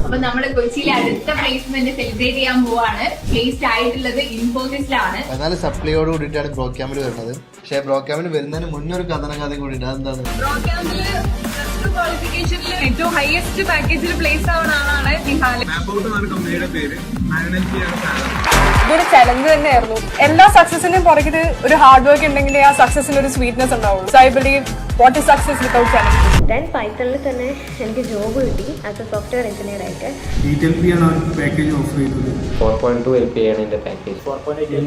അപ്പൊ നമ്മള് കൊച്ചിയിലെ അടുത്ത പ്ലേസ്മെന്റ് സെലിബ്രേറ്റ് ചെയ്യാൻ പോവാണ്. പ്ലേസ്ഡ് ആയിട്ടുള്ളത് ഇൻഫോസിസിലാണ്. എന്നാലും സപ്ലിയോട് കൂടിയിട്ടാണ് പ്രോഗ്രാമിൽ വരുന്നത്. പക്ഷേ പ്രോഗ്രാമിൽ വരുന്നതിന് മുന്നേ ഒരു കഥ കൂടി ഉണ്ട്. അതെന്താണ്? പ്രോഗ്രാമില് ക്വാളിഫിക്കേഷനിൽ ഏറ്റവും ഹയസ്റ്റ് പാക്കേജിൽ പ്ലേസ് ആവുന്ന ആളാണ് നിഹാൽ. ഇതൊരു ചലഞ്ച് തന്നെയായിരുന്നു. എല്ലാ സക്സസിനും പുറകിൽ ഒരു ഹാർഡ് വർക്ക് ഉണ്ടെങ്കിൽ ആ സക്സസിന് ഒരു സ്വീറ്റ്നെസ് ഉണ്ടാവും. So I believe what is success without challenge. Then പൈത്തണിൽ തന്നെ എനിക്ക് ജോബ് കിട്ടി ആസ് എ സോഫ്റ്റ്വെയർ എഞ്ചിനീയർ ആയിട്ട്. 8LP ആണ് പാക്കേജ് ഓഫർ ചെയ്തത്. 4.2 LP ആണ് എൻ്റെ പാക്കേജ്. 4.8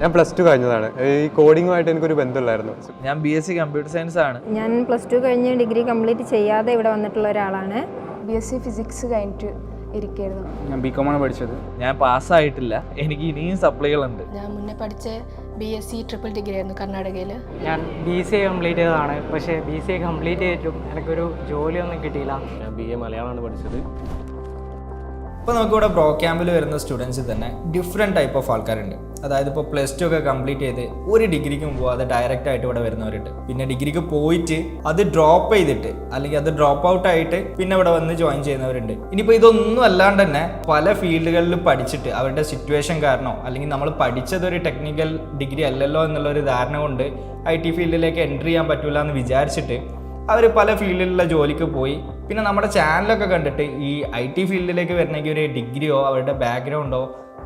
ഞാൻ +2 കഴിഞ്ഞതാണ്. ഈ കോഡിങ്ങുമായിട്ട് എനിക്കൊരു ബന്ധമില്ലായിരുന്നു. ഞാൻ BSc കമ്പ്യൂട്ടർ സയൻസ് ആണ്. ഞാൻ +2 കഴിഞ്ഞ് ഡിഗ്രി കംപ്ലീറ്റ് ചെയ്യാതെ ഇവിടെ വന്നിട്ടുള്ള ഒരാളാണ്. BSc ഫിസിക്സ് കഴിഞ്ഞിട്ട് ഇരിക്കുകയായിരുന്നു. ഞാൻ BCom ആണ് പഠിച്ചത്. ഞാൻ പാസ്സായിട്ടില്ല. എനിക്ക് ഇനിയും സപ്ലികളുണ്ട്. ഞാൻ മുന്നേ പഠിച്ച BSc ട്രിപ്പിൾ ഡിഗ്രി ആയിരുന്നു കർണാടകയിൽ. ഞാൻ BCA കംപ്ലീറ്റ് ചെയ്തതാണ്. പക്ഷേ BCA കംപ്ലീറ്റ് ചെയ്തിട്ടും എനിക്കൊരു ജോലിയൊന്നും കിട്ടിയില്ല. ഞാൻ BA മലയാളമാണ് പഠിച്ചത്. ഇപ്പോൾ നമുക്കിവിടെ പ്രോ ക്യാമ്പിൽ വരുന്ന സ്റ്റുഡൻസിൽ തന്നെ ഡിഫറെൻറ്റ് ടൈപ്പ് ഓഫ് ആൾക്കാരുണ്ട്. അതായത് ഇപ്പോൾ +2 ഒക്കെ കംപ്ലീറ്റ് ചെയ്ത് ഒരു ഡിഗ്രിക്കും പോകാതെ ഡയറക്റ്റ് ആയിട്ട് ഇവിടെ വരുന്നവരുണ്ട്. പിന്നെ ഡിഗ്രിക്ക് പോയിട്ട് അത് ഡ്രോപ്പ് ചെയ്തിട്ട് അല്ലെങ്കിൽ അത് ഡ്രോപ്പ് ഔട്ട് ആയിട്ട് പിന്നെ ഇവിടെ വന്ന് ജോയിൻ ചെയ്യുന്നവരുണ്ട്. ഇനിയിപ്പോൾ ഇതൊന്നും അല്ലാണ്ട് തന്നെ പല ഫീൽഡുകളിൽ പഠിച്ചിട്ട് അവരുടെ സിറ്റുവേഷൻ കാരണമോ അല്ലെങ്കിൽ നമ്മൾ പഠിച്ചതൊരു ടെക്നിക്കൽ ഡിഗ്രി അല്ലല്ലോ എന്നുള്ളൊരു ധാരണ കൊണ്ട് IT ഫീൽഡിലേക്ക് എൻട്രി ചെയ്യാൻ പറ്റില്ല എന്ന് വിചാരിച്ചിട്ട് അവർ പല ഫീൽഡിലുള്ള ജോലിക്ക് പോയി. പിന്നെ നമ്മുടെ ചാനലൊക്കെ കണ്ടിട്ട് ഈ IT ഫീൽഡിലേക്ക് വരണമെങ്കിൽ ഒരു ഡിഗ്രിയോ അവരുടെ ബാക്ക്ഗ്രൗണ്ടോ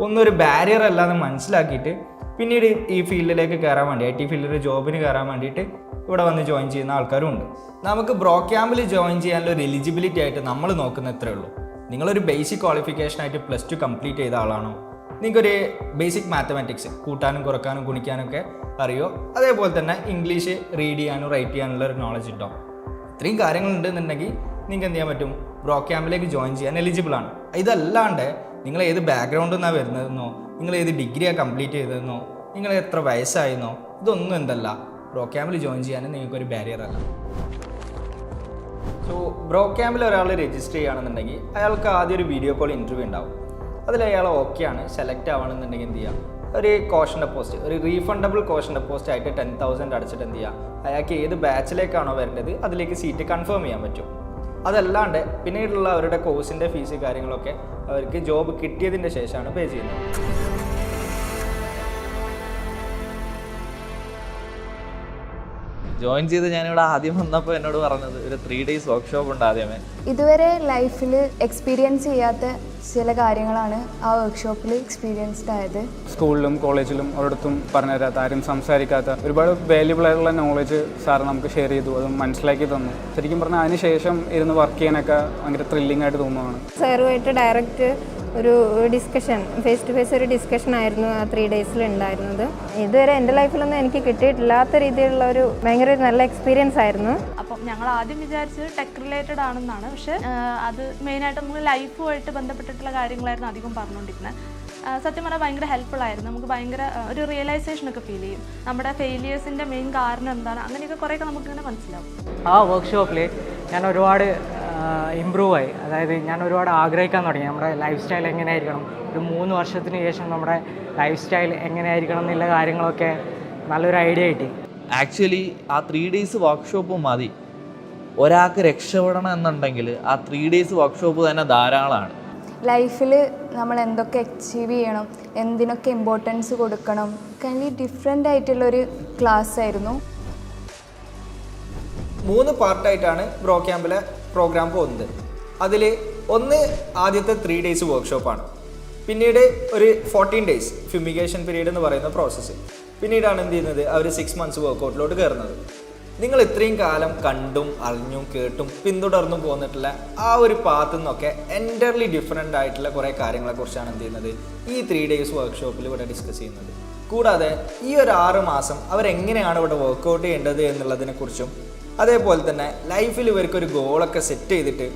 ഒന്നും ഒരു ബാരിയർ അല്ലാതെ മനസ്സിലാക്കിയിട്ട് പിന്നീട് ഈ ഫീൽഡിലേക്ക് കയറാൻ വേണ്ടി IT ഫീൽഡിൽ ജോബിന് കയറാൻ വേണ്ടിയിട്ട് ഇവിടെ വന്ന് ജോയിൻ ചെയ്യുന്ന ആൾക്കാരും ഉണ്ട്. നമുക്ക് ബ്രോ ക്യാമ്പിൽ ജോയിൻ ചെയ്യാനുള്ള ഒരു എലിജിബിലിറ്റി ആയിട്ട് നമ്മൾ നോക്കുന്ന എത്രയേ ഉള്ളൂ. നിങ്ങളൊരു ബേസിക് ക്വാളിഫിക്കേഷനായിട്ട് +2 കംപ്ലീറ്റ് ചെയ്ത ആളാണോ? നിങ്ങൾക്കൊരു ബേസിക് മാത്തമാറ്റിക്സ് കൂട്ടാനും കുറക്കാനും ഗുണിക്കാനൊക്കെ അറിയോ? അതേപോലെ തന്നെ ഇംഗ്ലീഷ് റീഡ് ചെയ്യാനും റൈറ്റ് ചെയ്യാനുള്ള ഒരു നോളജ് ഉണ്ടോ? ഇത്രയും കാര്യങ്ങളുണ്ടെന്നുണ്ടെങ്കിൽ നിങ്ങൾക്ക് എന്ത് ചെയ്യാൻ പറ്റും? ബ്രോ ക്യാമ്പിലേക്ക് ജോയിൻ ചെയ്യാൻ എലിജിബിൾ ആണ്. ഇതല്ലാണ്ട് നിങ്ങൾ ഏത് ബാക്ക്ഗ്രൗണ്ടിൽ നിന്നാണ് വരുന്നതെന്നോ നിങ്ങൾ ഏത് ഡിഗ്രിയാണ് കംപ്ലീറ്റ് ചെയ്തതെന്നോ നിങ്ങൾ എത്ര വയസ്സായെന്നോ ഇതൊന്നും എന്തല്ല ബ്രോ ക്യാമ്പിൽ ജോയിൻ ചെയ്യാൻ നിങ്ങൾക്കൊരു ബാരിയർ അല്ല. സോ ബ്രോ ക്യാമ്പിൽ ഒരാൾ രജിസ്റ്റർ ചെയ്യുകയാണെന്നുണ്ടെങ്കിൽ അയാൾക്ക് ആദ്യം ഒരു വീഡിയോ കോൾ ഇൻ്റർവ്യൂ ഉണ്ടാവും. അതിൽ അയാൾ ഓക്കെയാണ്, സെലക്ട് ആവുകയാണെന്നുണ്ടെങ്കിൽ എന്ത് ചെയ്യുക? ഒരു കോഷൻ ഡെപ്പോസിറ്റ്, ഒരു റീഫണ്ടബിൾ കോഷൻ ഡെപ്പോസിറ്റ് ആയിട്ട് 10,000 അടച്ചിട്ട് എന്ത് ചെയ്യുക? അയാൾക്ക് ഏത് ബാച്ചിലേക്കാണോ വരേണ്ടത് അതിലേക്ക് സീറ്റ് കൺഫേം ചെയ്യാൻ പറ്റും. അതല്ലാണ്ട് പിന്നീടുള്ള അവരുടെ കോഴ്സിൻ്റെ ഫീസ് കാര്യങ്ങളൊക്കെ അവർക്ക് ജോബ് കിട്ടിയതിൻ്റെ ശേഷമാണ് പേ ചെയ്യുന്നത്. ജോയിൻ ചെയ്ത് ഞാനിവിടെ ആദ്യം വന്നപ്പോൾ എന്നോട് പറഞ്ഞത് ഒരു 3 days വർക്ക്ഷോപ്പ് ഉണ്ട് ആദ്യമേ. ഇതുവരെ ലൈഫിൽ എക്സ്പീരിയൻസ് ചെയ്യാത്ത ചില കാര്യങ്ങളാണ് ആ വർക്ക്ഷോപ്പിൽ എക്സ്പീരിയൻസ്ഡ് ആയത്. സ്കൂളിലും കോളേജിലും ഒരിടത്തും പറഞ്ഞു തരാത്ത, ആരും സംസാരിക്കാത്ത ഒരുപാട് വാല്യുബിൾ ആയിട്ടുള്ള നോളജ് സാർ നമുക്ക് ഷെയർ ചെയ്തു, അത് മനസ്സിലാക്കി തന്നു. ശരിക്കും പറഞ്ഞാൽ അതിന് ശേഷം ഇരുന്ന് വർക്ക് ചെയ്യാനൊക്കെ ഭയങ്കര ത്രില്ലിംഗ് ആയിട്ട് തോന്നുകയാണ്. സാറുമായിട്ട് ഡയറക്റ്റ് ഒരു ഡിസ്കഷൻ, ഫേസ് ടു ഫേസ് ഒരു ഡിസ്കഷൻ ആയിരുന്നു ആ 3 days ഉണ്ടായിരുന്നത്. ഇതുവരെ എൻ്റെ ലൈഫിലൊന്നും എനിക്ക് കിട്ടിയിട്ടില്ലാത്ത രീതിയിലുള്ള ഒരു ഭയങ്കര നല്ല എക്സ്പീരിയൻസ് ആയിരുന്നു. അപ്പം ഞങ്ങൾ ആദ്യം വിചാരിച്ചത് ടെക് റിലേറ്റഡ് ആണെന്നാണ്. പക്ഷേ അത് മെയിനായിട്ട് നമുക്ക് ലൈഫുമായിട്ട് ബന്ധപ്പെട്ടിട്ടുള്ള കാര്യങ്ങളായിരുന്നു അധികം പറഞ്ഞുകൊണ്ടിരുന്നത്. സത്യം പറഞ്ഞാൽ ഭയങ്കര ഹെൽപ്ഫുൾ ആയിരുന്നു. നമുക്ക് ഭയങ്കര ഒരു റിയലൈസേഷനൊക്കെ ഫീൽ ചെയ്യും. നമ്മുടെ ഫെയിലിയേഴ്സിൻ്റെ മെയിൻ കാരണം എന്താണ്, അങ്ങനെയൊക്കെ കുറേയൊക്കെ നമുക്കിങ്ങനെ മനസ്സിലാവും. ആ വർക്ക്ഷോപ്പിൽ ഞാൻ ഒരുപാട് ഇമ്പ്രൂവ് ആയി. അതായത് ഞാൻ ഒരുപാട് ആഗ്രഹിക്കാൻ തുടങ്ങി നമ്മുടെ ലൈഫ് സ്റ്റൈൽ എങ്ങനെയായിരിക്കണം, ഒരു 3 വർഷത്തിന് ശേഷം നമ്മുടെ ലൈഫ് സ്റ്റൈൽ എങ്ങനെയായിരിക്കണം എന്നുള്ള കാര്യങ്ങളൊക്കെ നല്ലൊരു ഐഡിയ കിട്ടി. ആക്ച്വലി ആ 3 days വർക്ക്ഷോപ്പ് മതി ഒരാൾക്ക് രക്ഷപ്പെടണം എന്നുണ്ടെങ്കിൽ ആ 3 days വർക്ക്ഷോപ്പ് തന്നെ ധാരാളമാണ്. ലൈഫിൽ നമ്മൾ എന്തൊക്കെ അച്ചീവ് ചെയ്യണം, എന്തിനൊക്കെ ഇമ്പോർട്ടൻസ് കൊടുക്കണം, കൈൻഡ്ലി ഡിഫറെൻ്റ് ആയിട്ടുള്ളൊരു ക്ലാസ് ആയിരുന്നു. 3 പാർട്ടായിട്ടാണ് ബ്രോ ക്യാമ്പിലെ പ്രോഗ്രാം പോകുന്നത്. അതിൽ ഒന്ന് ആദ്യത്തെ 3 days വർക്ക്ഷോപ്പാണ്. പിന്നീട് ഒരു 14 days ഫ്യൂമിഗേഷൻ പീരീഡ് എന്ന് പറയുന്ന പ്രോസസ്സ്. പിന്നീടാണ് എന്ത് ചെയ്യുന്നത്, അവർ 6 months വർക്കൗട്ടിലോട്ട് കയറുന്നത്. നിങ്ങൾ ഇത്രയും കാലം കണ്ടും അറിഞ്ഞും കേട്ടും പിന്തുടർന്നും പോന്നിട്ടുള്ള ആ ഒരു പാത്തിൽ നിന്നൊക്കെ എൻ്റർലി ഡിഫറെൻ്റ് ആയിട്ടുള്ള കുറേ കാര്യങ്ങളെക്കുറിച്ചാണ് എന്ത് ചെയ്യുന്നത് ഈ 3 days വർക്ക്ഷോപ്പിൽ ഇവിടെ ഡിസ്കസ് ചെയ്യുന്നത്. കൂടാതെ ഈ ഒരു 6 മാസം അവരെങ്ങനെയാണ് ഇവിടെ വർക്കൗട്ട് ചെയ്യേണ്ടത് എന്നുള്ളതിനെക്കുറിച്ചും, അതേപോലെ തന്നെ ലൈഫിൽ ഇവർക്കൊരു ഗോളൊക്കെ സെറ്റ് ചെയ്തിട്ട്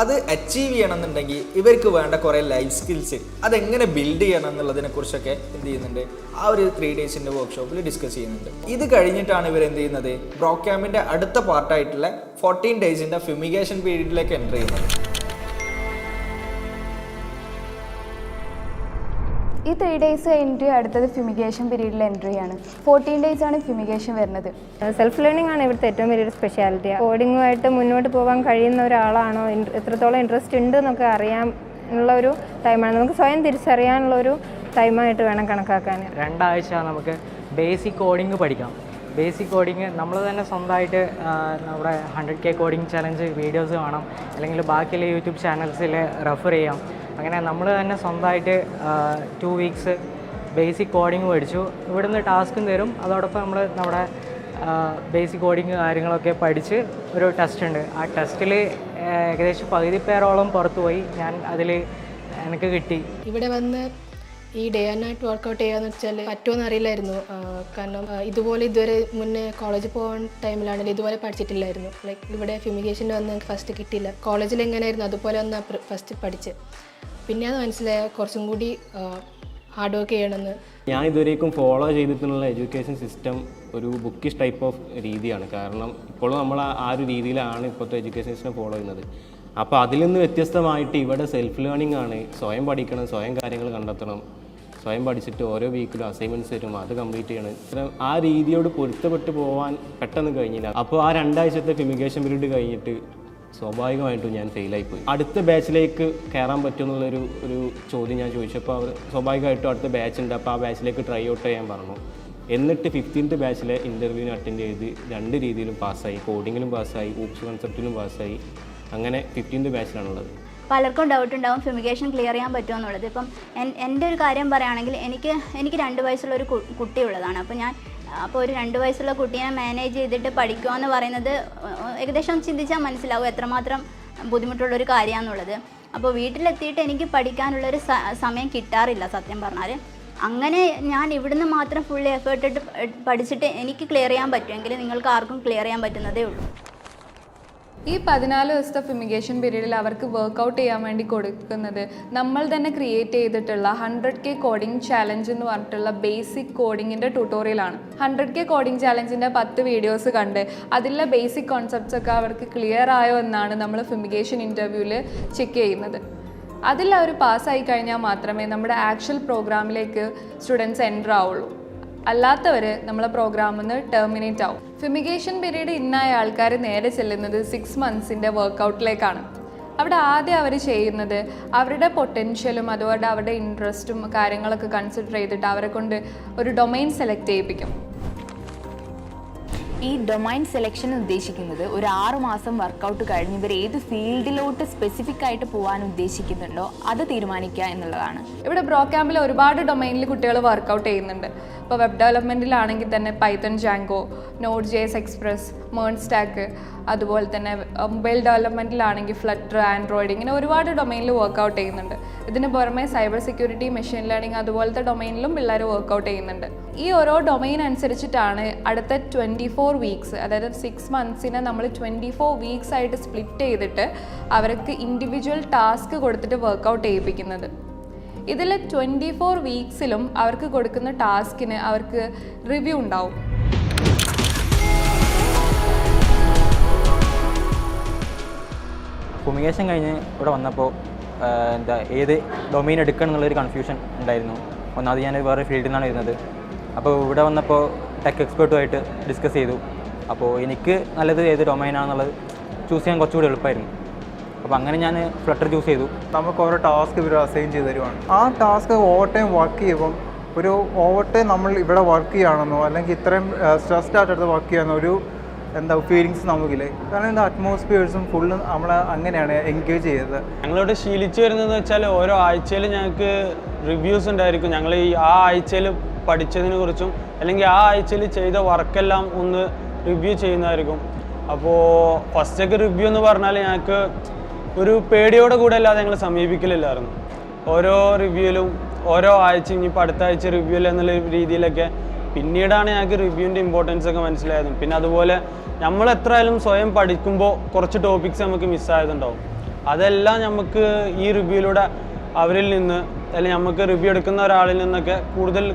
അത് അച്ചീവ് ചെയ്യണമെന്നുണ്ടെങ്കിൽ ഇവർക്ക് വേണ്ട കുറേ ലൈഫ് സ്കിൽസ് അതെങ്ങനെ ബിൽഡ് ചെയ്യണം എന്നുള്ളതിനെക്കുറിച്ചൊക്കെ എന്ത് ചെയ്യുന്നുണ്ട് ആ ഒരു 3 days വർക്ക്ഷോപ്പിൽ ഡിസ്കസ് ചെയ്യുന്നുണ്ട്. ഇത് കഴിഞ്ഞിട്ടാണ് ഇവർ എന്ത് ചെയ്യുന്നത് ബ്രോ ക്യാമ്പിൻ്റെ അടുത്ത പാർട്ടായിട്ടുള്ള 14 days ഫ്യൂമിഗേഷൻ പീരീഡിലേക്ക് എൻ്റർ ചെയ്യുന്നത്. ഈ 3 days കഴിഞ്ഞിട്ട് അടുത്തത് ഫ്യൂമിഗേഷൻ പീരീഡിൽ എൻ്റർ ചെയ്യാണ്. 14 days ആണ് ഫ്യൂമിഗേഷൻ വരുന്നത്. സെൽഫ് ലേണിംഗ് ആണ് ഇവിടുത്തെ ഏറ്റവും വലിയൊരു സ്പെഷ്യാലിറ്റി. കോഡിങ്ങുമായിട്ട് മുന്നോട്ട് പോകാൻ കഴിയുന്ന ഒരാളാണോ, എത്രത്തോളം ഇൻട്രസ്റ്റ് ഉണ്ട് എന്നൊക്കെ അറിയാനുള്ള ഒരു ടൈമാണ്. നമുക്ക് സ്വയം തിരിച്ചറിയാനുള്ളൊരു ടൈമായിട്ട് വേണം കണക്കാക്കാൻ. 2 ആഴ്ച നമുക്ക് ബേസിക് കോഡിങ് പഠിക്കാം. ബേസിക് കോഡിങ് നമ്മൾ തന്നെ സ്വന്തമായിട്ട് നമ്മുടെ 100K കോഡിങ് ചലഞ്ച് വീഡിയോസ് കാണാം, അല്ലെങ്കിൽ ബാക്കിയുള്ള യൂട്യൂബ് ചാനൽസിൽ റെഫർ ചെയ്യാം. അങ്ങനെ നമ്മൾ തന്നെ സ്വന്തമായിട്ട് 2 weeks ബേസിക് കോഡിങ് പഠിച്ചു. ഇവിടുന്ന് ടാസ്കും തരും, അതോടൊപ്പം നമ്മൾ നമ്മുടെ ബേസിക് കോഡിങ് കാര്യങ്ങളൊക്കെ പഠിച്ച് ഒരു ടെസ്റ്റ് ഉണ്ട്. ആ ടെസ്റ്റിൽ ഏകദേശം 10 പേരോളം പുറത്തു പോയി. ഞാൻ അതിൽ എനിക്ക് കിട്ടി. ഇവിടെ വന്ന് ഈ ഡേ ആൻഡ് നൈറ്റ് വർക്കൗട്ട് ചെയ്യാന്ന് വെച്ചാൽ പറ്റുമെന്ന് അറിയില്ലായിരുന്നു. കാരണം ഇതുവരെ മുന്നേ കോളേജിൽ പോകാൻ ടൈമിലാണെങ്കിൽ ഇതുപോലെ പഠിച്ചിട്ടില്ലായിരുന്നു. ലൈക്ക് ഇവിടെ ഫ്യൂമിഗേഷന് വന്ന് ഫസ്റ്റ് കിട്ടിയില്ല. കോളേജിൽ എങ്ങനെയായിരുന്നു അതുപോലെ ഒന്ന് ഫസ്റ്റ് പഠിച്ച്, പിന്നെ അത് മനസ്സിലായ കുറച്ചും കൂടി ഹാർഡ് വർക്ക് ചെയ്യണമെന്ന്. ഞാൻ ഇതുവരേക്കും ഫോളോ ചെയ്തിട്ടുള്ള എഡ്യൂക്കേഷൻ സിസ്റ്റം ഒരു ബുക്കിഷ് ടൈപ്പ് ഓഫ് രീതിയാണ്. കാരണം ഇപ്പോഴും നമ്മൾ ആ ഒരു രീതിയിലാണ് ഇപ്പോഴത്തെ എഡ്യൂക്കേഷൻ സിസ്റ്റം ഫോളോ ചെയ്യുന്നത്. അപ്പോൾ അതിൽ നിന്ന് വ്യത്യസ്തമായിട്ട് ഇവിടെ സെൽഫ് ലേണിംഗ് ആണ്. സ്വയം പഠിക്കണം, സ്വയം കാര്യങ്ങൾ കണ്ടെത്തണം, സ്വയം പഠിച്ചിട്ട് ഓരോ വീക്കിലും അസൈൻമെൻറ്റ്സ് തരും, അത് കംപ്ലീറ്റ് ചെയ്യണം. ഇത്ര ആ രീതിയോട് പൊരുത്തപ്പെട്ട് പോകാൻ പെട്ടെന്ന് കഴിഞ്ഞില്ല. അപ്പോൾ ആ 2 ആഴ്ചത്തെ ഫ്യൂമിഗേഷൻ പീരീഡ് കഴിഞ്ഞിട്ട് സ്വാഭാവികമായിട്ടും ഞാൻ ഫെയിലായിപ്പോയി. അടുത്ത ബാച്ചിലേക്ക് കയറാൻ പറ്റുമെന്നുള്ളൊരു ചോദ്യം ഞാൻ ചോദിച്ചപ്പോൾ അവർ സ്വാഭാവികമായിട്ടും അടുത്ത ബാച്ച് ഉണ്ട്, അപ്പോൾ ആ ബാച്ചിലേക്ക് ട്രൈ ഔട്ട് ചെയ്യാൻ പറഞ്ഞു. എന്നിട്ട് 15th ബാച്ചിലെ ഇൻ്റർവ്യൂവിന് അറ്റൻഡ് ചെയ്ത് 2 രീതിയിലും പാസ്സായി. കോഡിങ്ങിലും പാസ്സായി, ഊപ്സ് കൺസെപ്റ്റിലും പാസ്സായി. അങ്ങനെ 15th ബാച്ചിലാണുള്ളത്. പലർക്കും ഡൗട്ട് ഉണ്ടാവും ഫ്യൂമിഗേഷൻ ക്ലിയർ ചെയ്യാൻ പറ്റുമോ എന്നുള്ളത്. ഇപ്പം എൻ്റെ ഒരു കാര്യം പറയുകയാണെങ്കിൽ എനിക്ക് 2 വയസ്സുള്ളൊരു കുട്ടി ഉള്ളതാണ്. അപ്പോൾ ഒരു 2 വയസ്സുള്ള കുട്ടീനെ മാനേജ് ചെയ്തിട്ട് പഠിക്കുക എന്ന് പറയുന്നത് ഏകദേശം ചിന്തിച്ചാൽ മനസ്സിലാവും എത്രമാത്രം ബുദ്ധിമുട്ടുള്ളൊരു കാര്യമാണെന്നുള്ളത്. അപ്പോൾ വീട്ടിലെത്തിയിട്ട് എനിക്ക് പഠിക്കാനുള്ളൊരു സമയം കിട്ടാറില്ല സത്യം പറഞ്ഞാൽ. അങ്ങനെ ഞാൻ ഇവിടുന്ന് മാത്രം ഫുള്ളി എഫേർട്ട് ഇട്ട് പഠിച്ചിട്ട് എനിക്ക് ക്ലിയർ ചെയ്യാൻ പറ്റുമെങ്കിൽ നിങ്ങൾക്ക് ആർക്കും ക്ലിയർ ചെയ്യാൻ പറ്റുന്നതേ ഉള്ളൂ. ഈ 14 ദിവസത്തെ ഫ്യൂമിഗേഷൻ പീരീഡിൽ അവർക്ക് വർക്കൗട്ട് ചെയ്യാൻ വേണ്ടി കൊടുക്കുന്നത് നമ്മൾ തന്നെ ക്രിയേറ്റ് ചെയ്തിട്ടുള്ള 100K കോഡിംഗ് ചാലഞ്ച് എന്ന് പറഞ്ഞിട്ടുള്ള ബേസിക് കോഡിങ്ങിൻ്റെ ട്യൂട്ടോറിയലാണ്. 100K കോഡിംഗ് ചാലഞ്ചിൻ്റെ 10 വീഡിയോസ് കണ്ട് അതിലെ ബേസിക് കോൺസെപ്റ്റ്സ് ഒക്കെ അവർക്ക് ക്ലിയർ ആയോ എന്നാണ് നമ്മൾ ഫ്യൂമിഗേഷൻ ഇൻ്റർവ്യൂവിൽ ചെക്ക് ചെയ്യുന്നത്. അതിൽ അവർ പാസ്സായി കഴിഞ്ഞാൽ മാത്രമേ നമ്മുടെ ആക്ച്വൽ പ്രോഗ്രാമിലേക്ക് സ്റ്റുഡൻസ് എൻ്റർ ആവുള്ളൂ. അല്ലാത്തവർ നമ്മളെ പ്രോഗ്രാമിൽ നിന്ന് ടെർമിനേറ്റ് ആവും. ഫ്യൂമിഗേഷൻ പീരീഡ് ഇന്നായ ആൾക്കാർ നേരെ ചെല്ലുന്നത് 6 months വർക്കൗട്ടിലേക്കാണ്. അവിടെ ആദ്യം അവർ ചെയ്യുന്നത് അവരുടെ പൊട്ടൻഷ്യലും അതുപോലെ അവരുടെ ഇൻട്രസ്റ്റും കാര്യങ്ങളൊക്കെ കൺസിഡർ ചെയ്തിട്ട് അവരെ കൊണ്ട് ഒരു ഡൊമൈൻ സെലക്ട് ചെയ്യിപ്പിക്കും. ഈ ഡൊമൈൻ സെലക്ഷൻ ഉദ്ദേശിക്കുന്നത് ഒരു 6 മാസം വർക്കൗട്ട് കഴിഞ്ഞ് ഇവർ ഏത് ഫീൽഡിലോട്ട് സ്പെസിഫിക് ആയിട്ട് പോകാൻ ഉദ്ദേശിക്കുന്നുണ്ടോ അത് തീരുമാനിക്കുക എന്നുള്ളതാണ്. ഇവിടെ ബ്രോ ക്യാമ്പിൽ ഒരുപാട് ഡൊമൈനിൽ കുട്ടികൾ വർക്കൗട്ട് ചെയ്യുന്നുണ്ട്. ഇപ്പോൾ വെബ് ഡെവലപ്മെൻറ്റിലാണെങ്കിൽ തന്നെ പൈത്തൺ, ജാങ്കോ, Node.js എക്സ്പ്രസ്, മേൺ സ്റ്റാക്ക്, അതുപോലെ തന്നെ മൊബൈൽ ഡെവലപ്മെൻറ്റിലാണെങ്കിൽ ഫ്ലട്ടർ, ആൻഡ്രോയിഡ്, ഇങ്ങനെ ഒരുപാട് ഡൊമൈനിൽ വർക്കൗട്ട് ചെയ്യുന്നുണ്ട്. ഇതിന് പുറമെ സൈബർ സെക്യൂരിറ്റി, മെഷീൻ ലേണിംഗ് അതുപോലത്തെ ഡൊമൈനിലും പിള്ളേർ വർക്കൗട്ട് ചെയ്യുന്നുണ്ട്. ഈ ഓരോ ഡൊമൈൻ അനുസരിച്ചിട്ടാണ് അടുത്ത 24 weeks, അതായത് 6 months നമ്മൾ 24 weeks ആയിട്ട് സ്പ്ലിറ്റ് ചെയ്തിട്ട് അവർക്ക് ഇൻഡിവിജ്വൽ ടാസ്ക് കൊടുത്തിട്ട് വർക്കൗട്ട് ചെയ്യിപ്പിക്കുന്നത്. ഇതിൽ 24 weeksലും അവർക്ക് കൊടുക്കുന്ന ടാസ്കിന് അവർക്ക് റിവ്യൂ ഉണ്ടാവും. ഫ്യൂമിഗേഷൻ കഴിഞ്ഞ് ഇവിടെ വന്നപ്പോൾ ഏത് ഡൊമൈൻ എടുക്കണം എന്നുള്ളൊരു കൺഫ്യൂഷൻ ഉണ്ടായിരുന്നു. ഒന്നാമത് ഞാൻ വേറെ ഫീൽഡിൽ നിന്നാണ് വരുന്നത്. അപ്പോൾ ഇവിടെ വന്നപ്പോൾ ടെക് എക്സ്പേർട്ടുമായിട്ട് ഡിസ്കസ് ചെയ്തു. അപ്പോൾ എനിക്ക് നല്ലത് ഏത് ഡൊമൈനാണെന്നുള്ളത് ചൂസ് ചെയ്യാൻ കുറച്ചുകൂടി എളുപ്പമായിരുന്നു. അപ്പോൾ അങ്ങനെ ഞാൻ ഫ്ലട്ടർ ചൂസ് ചെയ്തു. നമുക്ക് ഓരോ ടാസ്ക് ഇവർ അസൈൻ ചെയ്ത് തരുവാണ്. ആ ടാസ്ക് ഓവർ ടൈം വർക്ക് ചെയ്യുമ്പം ഒരു ഓവർ ടൈം നമ്മൾ ഇവിടെ വർക്ക് ചെയ്യുകയാണെന്നോ അല്ലെങ്കിൽ ഇത്രയും സ്ട്രെസ്ഡ് ആയിട്ട് വർക്ക് ചെയ്യാനോ ഒരു ഫീലിങ്സ് നമുക്കില്ലേ. കാരണം എന്താ അറ്റ്മോസ്ഫിയേഴ്സും ഫുള്ള് നമ്മളെ അങ്ങനെയാണ് എൻഗേജ് ചെയ്തത്. ഞങ്ങളിവിടെ ശീലിച്ചു വരുന്നതെന്ന് വെച്ചാൽ ഓരോ ആഴ്ചയിൽ ഞങ്ങൾക്ക് റിവ്യൂസ് ഉണ്ടായിരിക്കും. ഞങ്ങൾ ആ ആഴ്ചയിൽ പഠിച്ചതിനെ കുറിച്ചും അല്ലെങ്കിൽ ആ ആഴ്ചയിൽ ചെയ്ത വർക്കെല്ലാം ഒന്ന് റിവ്യൂ ചെയ്യുന്നതായിരിക്കും. അപ്പോൾ ഫസ്റ്റൊക്കെ റിവ്യൂ എന്ന് പറഞ്ഞാൽ ഞങ്ങൾക്ക് ഒരു പേടിയോടെ കൂടെ അല്ലാതെ ഞങ്ങൾ സമീപിക്കലില്ലായിരുന്നു. ഓരോ റിവ്യൂവിലും ഓരോ ആഴ്ച ഇനിയിപ്പോൾ അടുത്ത ആഴ്ച റിവ്യൂ അല്ല എന്നുള്ള രീതിയിലൊക്കെ പിന്നീടാണ് ഞങ്ങൾക്ക് റിവ്യൂവിൻ്റെ ഇമ്പോർട്ടൻസ് ഒക്കെ മനസ്സിലായത്. പിന്നെ അതുപോലെ നമ്മൾ എത്രയായാലും സ്വയം പഠിക്കുമ്പോൾ കുറച്ച് ടോപ്പിക്സ് നമുക്ക് മിസ്സായതുണ്ടാവും. അതെല്ലാം നമുക്ക് ഈ റിവ്യൂയിലൂടെ അവരിൽ നിന്ന് അല്ലെങ്കിൽ നമുക്ക് റിവ്യൂ എടുക്കുന്ന ഒരാളിൽ നിന്നൊക്കെ കൂടുതൽ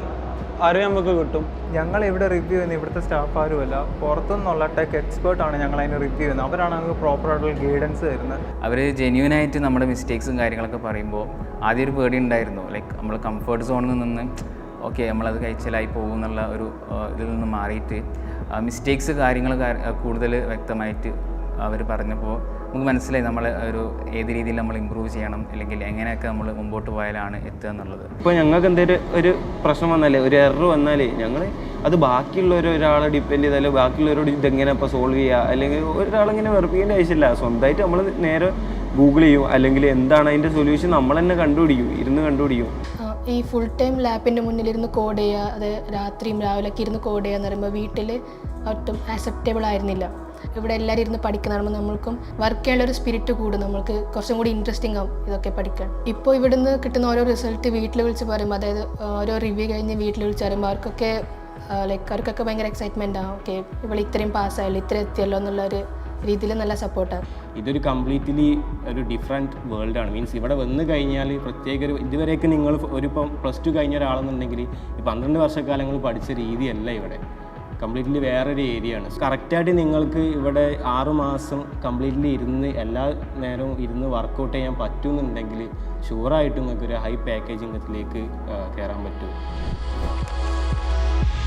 അറിവ് നമുക്ക് കിട്ടും. ഞങ്ങൾ ഇവിടെ റിവ്യൂ ചെയ്യുന്ന ഇവിടുത്തെ സ്റ്റാഫ് ആരുമല്ല, പുറത്തുനിന്നുള്ള ടെക് എക്സ്പേർട്ടാണ് ഞങ്ങൾ അതിന് റിവ്യൂ ചെയ്യുന്നത്. അവരാണ് നമുക്ക് പ്രോപ്പറായിട്ടുള്ള ഗൈഡൻസ് തരുന്നത്. അവർ ജെന്യൂനായിട്ട് നമ്മുടെ മിസ്റ്റേക്സും കാര്യങ്ങളൊക്കെ പറയുമ്പോൾ ആദ്യം ഒരു പേടി ഉണ്ടായിരുന്നു. ലൈക്ക് നമ്മൾ കംഫർട്ട് സോണിൽ നിന്ന് ഓക്കെ നമ്മളത് കഴിച്ചലായി പോകും എന്നുള്ള ഒരു ഇതിൽ നിന്ന് മാറിയിട്ട് മിസ്റ്റേക്സ് കാര്യങ്ങൾ കൂടുതൽ വ്യക്തമായിട്ട് അവർ പറഞ്ഞപ്പോൾ നമുക്ക് മനസ്സിലായി നമ്മൾ ഒരു ഏത് രീതിയിൽ നമ്മൾ ഇമ്പ്രൂവ് ചെയ്യണം അല്ലെങ്കിൽ എങ്ങനെയൊക്കെ നമ്മൾ മുമ്പോട്ട് പോയാലാണ് എത്തുക എന്നുള്ളത്. ഇപ്പോൾ ഞങ്ങൾക്ക് എന്തെങ്കിലും ഒരു പ്രശ്നം വന്നാലേ ഒരു എറർ വന്നാലേ ഞങ്ങൾ അത് ഒരാളെ ഡിപ്പെൻഡ് ചെയ്താലോ ബാക്കിയുള്ളവരോട് ഇതെങ്ങനെ ഇപ്പോൾ സോൾവ് ചെയ്യുക അല്ലെങ്കിൽ ഒരാളിങ്ങനെ വെറുപ്പിക്കേണ്ട ആവശ്യമില്ല. സ്വന്തമായിട്ട് നമ്മൾ നേരെ ഗൂഗിൾ ചെയ്യും അല്ലെങ്കിൽ എന്താണ് അതിൻ്റെ സൊല്യൂഷൻ നമ്മൾ തന്നെ കണ്ടുപിടിക്കും. ഈ ഫുൾ ടൈം ലാപ്പിൻ്റെ മുന്നിലിരുന്ന് കോഡ് ചെയ്യുക, അത് രാത്രിയും രാവിലെയൊക്കെ ഇരുന്ന് കോഡ് ചെയ്യുക എന്ന് പറയുമ്പോൾ വീട്ടിൽ ഒട്ടും ആക്സെപ്റ്റബിൾ ആയിരുന്നില്ല. ഇവിടെ എല്ലാവരും ഇരുന്ന് പഠിക്കുന്നതാകുമ്പോൾ നമ്മൾക്കും വർക്ക് ചെയ്യാനുള്ളൊരു സ്പിരിറ്റ് കൂടും, നമ്മൾക്ക് കുറച്ചും കൂടി ഇൻട്രസ്റ്റിംഗ് ആവും ഇതൊക്കെ പഠിക്കാൻ. ഇപ്പോൾ ഇവിടുന്ന് കിട്ടുന്ന ഓരോ റിസൾട്ട് വീട്ടിൽ വിളിച്ച് പറയുമ്പോൾ, അതായത് ഓരോ റിവ്യൂ കഴിഞ്ഞ് വീട്ടിൽ വിളിച്ച് പറയുമ്പോൾ അവർക്കൊക്കെ ഭയങ്കര എക്സൈറ്റ്മെൻ്റ് ആവും. ഓക്കെ ഇവിടെ ഇത്രയും പാസ്സായല്ലോ, ഇത്ര എത്തിയല്ലോ എന്നുള്ളൊരു രീതിയിൽ നല്ല സപ്പോർട്ടാണ്. ഇതൊരു കംപ്ലീറ്റ്ലി ഒരു ഡിഫറെൻറ്റ് വേൾഡാണ്. മീൻസ് ഇവിടെ വന്നു കഴിഞ്ഞാൽ പ്രത്യേക ഒരു ഇതുവരെയൊക്കെ നിങ്ങൾ ഇപ്പം +2 കഴിഞ്ഞ ഒരാളെന്നുണ്ടെങ്കിൽ ഈ 12 വർഷക്കാലങ്ങൾ പഠിച്ച രീതിയല്ല ഇവിടെ. കംപ്ലീറ്റ്ലി വേറൊരു ഏരിയ ആണ്. കറക്റ്റായിട്ട് നിങ്ങൾക്ക് ഇവിടെ 6 മാസം കംപ്ലീറ്റ്ലി ഇരുന്ന് എല്ലാ നേരവും ഇരുന്ന് വർക്കൗട്ട് ചെയ്യാൻ പറ്റുമെന്നുണ്ടെങ്കിൽ ഷുവറായിട്ട് നിങ്ങൾക്കൊരു ഹൈ പാക്കേജിംഗത്തിലേക്ക് കയറാൻ പറ്റും.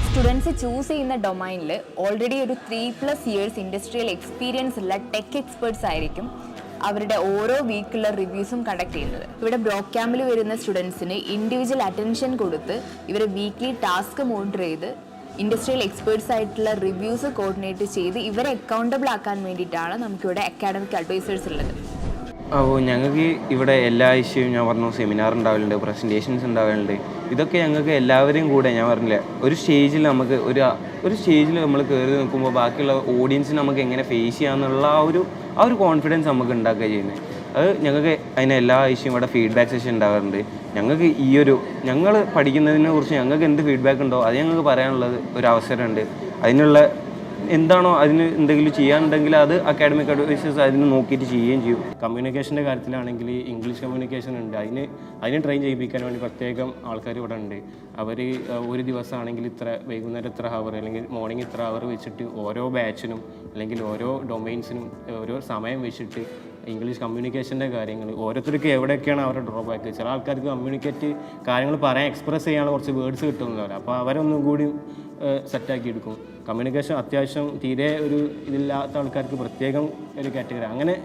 സ്റ്റുഡൻസ് ചൂസ് ചെയ്യുന്ന ഡൊമൈനിൽ ഓൾറെഡി ഒരു 3+ ഇയേഴ്സ് ഇൻഡസ്ട്രിയൽ എക്സ്പീരിയൻസ് ഉള്ള ടെക് എക്സ്പേർട്സ് ആയിരിക്കും അവരുടെ ഓരോ വീക്കുള്ള റിവ്യൂസും കണ്ടക്ട് ചെയ്യുന്നത്. ഇവിടെ ബ്രോക്ക് ക്യാമ്പിൽ വരുന്ന സ്റ്റുഡൻസിന് ഇൻഡിവിജ്വൽ അറ്റൻഷൻ കൊടുത്ത് ഇവരെ വീക്ക്ലി ടാസ്ക് മോണിറ്റർ ചെയ്ത് ഇൻഡസ്ട്രിയൽ എക്സ്പേർട്സ് ആയിട്ടുള്ള റിവ്യൂസ് കോർഡിനേറ്റ് ചെയ്ത് ഇവരെ അക്കൗണ്ടബിൾ ആക്കാൻ വേണ്ടിയിട്ടാണ് നമുക്കിവിടെ അക്കാഡമിക് അഡ്വൈസേഴ്സ് ഉള്ളത്. അപ്പോൾ ഞങ്ങൾക്ക് ഇവിടെ എല്ലാ ആഴ്ചയും ഞാൻ പറഞ്ഞു സെമിനാർ ഉണ്ടാവലുണ്ട്, പ്രസൻറ്റേഷൻസ് ഉണ്ടാവലുണ്ട്. ഇതൊക്കെ ഞങ്ങൾക്ക് എല്ലാവരെയും കൂടെ ഞാൻ പറഞ്ഞില്ല ഒരു സ്റ്റേജിൽ നമുക്ക് ഒരു സ്റ്റേജിൽ നമ്മൾ കയറി നിൽക്കുമ്പോൾ ബാക്കിയുള്ള ഓഡിയൻസിന് നമുക്ക് എങ്ങനെ ഫേസ് ചെയ്യാമെന്നുള്ള ആ ഒരു കോൺഫിഡൻസ് നമുക്ക് ഉണ്ടാക്കുക ചെയ്യുന്നത്. അത് ഞങ്ങൾക്ക് അതിന് എല്ലാ ആഴ്ചയും ഇവിടെ ഫീഡ്ബാക്ക് സെഷൻ ഉണ്ടാകാറുണ്ട്. ഞങ്ങൾക്ക് ഞങ്ങൾ പഠിക്കുന്നതിനെ കുറിച്ച് ഞങ്ങൾക്ക് എന്ത് ഫീഡ്ബാക്ക് ഉണ്ടോ അത് ഞങ്ങൾക്ക് പറയാനുള്ളത് ഒരു അവസരമുണ്ട്. അതിനുള്ള എന്താണോ അതിന് എന്തെങ്കിലും ചെയ്യാനുണ്ടെങ്കിൽ അത് അക്കാഡമിക് അഡ്വൈസേഴ്സ് അതിന് നോക്കിയിട്ട് ചെയ്യുകയും ചെയ്യും. കമ്മ്യൂണിക്കേഷൻ്റെ കാര്യത്തിലാണെങ്കിൽ ഇംഗ്ലീഷ് കമ്മ്യൂണിക്കേഷൻ ഉണ്ട്. അതിന് ട്രെയിൻ ചെയ്യിപ്പിക്കാൻ വേണ്ടി പ്രത്യേകം ആൾക്കാർ ഇവിടെ ഉണ്ട്. അവർ ഒരു ദിവസമാണെങ്കിൽ വൈകുന്നേരം ഇത്ര ഹവർ അല്ലെങ്കിൽ മോർണിംഗ് ഇത്ര ഹവർ വെച്ചിട്ട് ഓരോ ബാച്ചിനും അല്ലെങ്കിൽ ഓരോ ഡൊമൈൻസിനും ഓരോ സമയം വെച്ചിട്ട് ഇംഗ്ലീഷ് കമ്മ്യൂണിക്കേഷൻ്റെ കാര്യങ്ങൾ ഓരോരുത്തർക്ക് എവിടെയൊക്കെയാണ് അവരുടെ ഡ്രോബാക്ക്. ചില ആൾക്കാർക്ക് കാര്യങ്ങൾ പറയാൻ എക്സ്പ്രസ് ചെയ്യാനുള്ള കുറച്ച് വേർഡ്സ് കിട്ടുന്നവരാണ്. അപ്പോൾ അവരൊന്നും കൂടി സെറ്റാക്കി എടുക്കും. കമ്മ്യൂണിക്കേഷൻ അത്യാവശ്യം തീരെ ഒരു ഇതില്ലാത്ത ആൾക്കാർക്ക് പ്രത്യേകം ഒരു കാറ്റഗറി. അങ്ങനെ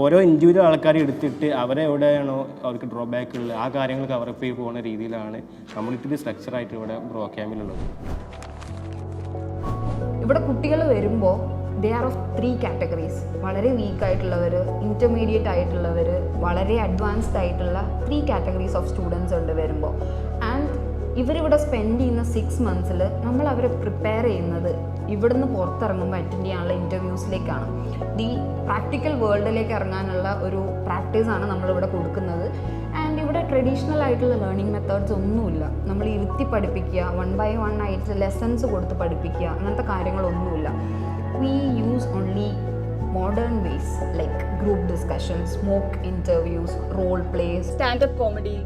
ഓരോ ഇൻഡിവിജ്വൽ ആൾക്കാരെ എടുത്തിട്ട് അവരെ എവിടെയാണോ അവർക്ക് ഡ്രോബാക്ക് ഉള്ളത് ആ കാര്യങ്ങൾ കവറപ്പ് ചെയ്ത് പോകുന്ന രീതിയിലാണ് കമ്മ്യൂണിറ്റി സ്ട്രക്ചറായിട്ട് ഇവിടെ ബ്രോക്ക് ക്യാമ്പിലുള്ളത്. ഇവിടെ കുട്ടികൾ വരുമ്പോൾ ദേ ആർ ഓഫ് 3 കാറ്റഗറീസ്. വളരെ വീക്ക് ആയിട്ടുള്ളവർ, ഇൻ്റർമീഡിയറ്റ് ആയിട്ടുള്ളവർ, വളരെ അഡ്വാൻസ്ഡ് ആയിട്ടുള്ള 3 കാറ്റഗറീസ് ഓഫ് സ്റ്റുഡൻസ് ഉണ്ട് വരുമ്പോൾ. ആൻഡ് ഇവരിവിടെ സ്പെൻഡ് ചെയ്യുന്ന 6 മന്ത്സിൽ നമ്മൾ അവരെ പ്രിപ്പയർ ചെയ്യുന്നത് ഇവിടുന്ന് പുറത്തിറങ്ങുമ്പോൾ അറ്റൻഡ് ചെയ്യാനുള്ള ഇൻ്റർവ്യൂസിലേക്കാണ്. ഈ പ്രാക്ടിക്കൽ വേൾഡിലേക്ക് ഇറങ്ങാനുള്ള ഒരു പ്രാക്ടീസാണ് നമ്മളിവിടെ കൊടുക്കുന്നത്. ആൻഡ് ഇവിടെ ട്രഡീഷണൽ ആയിട്ടുള്ള ലേണിംഗ് മെത്തേഡ്സ് ഒന്നുമില്ല. നമ്മൾ ഇരുത്തി പഠിപ്പിക്കുക, 1 by 1 ആയിട്ട് ലെസൺസ് കൊടുത്ത് പഠിപ്പിക്കുക, അങ്ങനത്തെ കാര്യങ്ങളൊന്നുമില്ല. We use only modern ways like group discussions, mock interviews, role plays, stand-up comedy,